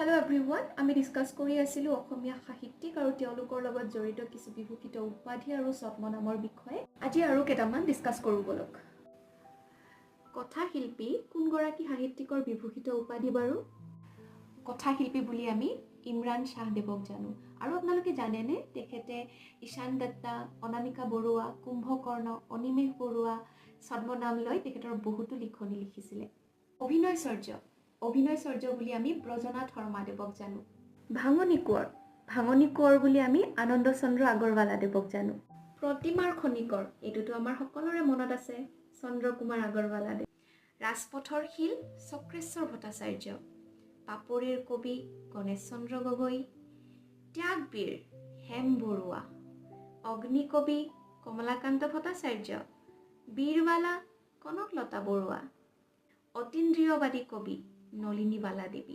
Hello everyone, আমি discuss কৰি আছিলো অসমীয়া সাহিত্যিক আৰু তেওঁলোকৰ লগত জড়িত কিছু বিভূষিত উপাধি আৰু ছদ্ম নামৰ বিষয়ে। আজি আৰু কেইটামান ডিসকাস কৰো বলক। কথা শিল্পী কোন গৰাকী সাহিত্যিকৰ বিভূষিত উপাধি বাৰু? কথা শিল্পী বুলি আমি ইমৰান শাহদেৱক জানো। আৰু আপোনালোকে জানেনে তেখেতে ঈশান দত্তা, অনামিকা বৰুৱা, কুম্ভকৰ্ণ, অনিমেষ বৰুৱা ছদ্ম নাম লৈ তেখেতৰ বহুতো লিখনি লিখিছিলে। অভিনয় চৰ্য বুলি আমি ব্ৰজনাথ শৰ্মাদেৱক জানো। ভাঙনি কোঁৱৰ বুলি আমি আনন্দ চন্দ্ৰ আগৰৱালাদেৱক জানো। প্ৰতিমাৰ খনিকৰ, এইটোতো আমাৰ সকলোৰে মনত আছে, চন্দ্ৰকুমাৰ আগৰৱালাদেৱ। ৰাজপথৰ শিল চক্ৰেশ্বৰ ভট্টাচাৰ্য। পাপৰিৰ কবি গণেশ চন্দ্ৰ গগৈ। ত্যাগবীৰ হেম বৰুৱা। অগ্নিকবি কমলাকান্ত ভট্টাচাৰ্য। বীৰবালা কনকলতা বৰুৱা। অতীন্দ্ৰিয়বাদী কবি নলিনীবালা দেৱী।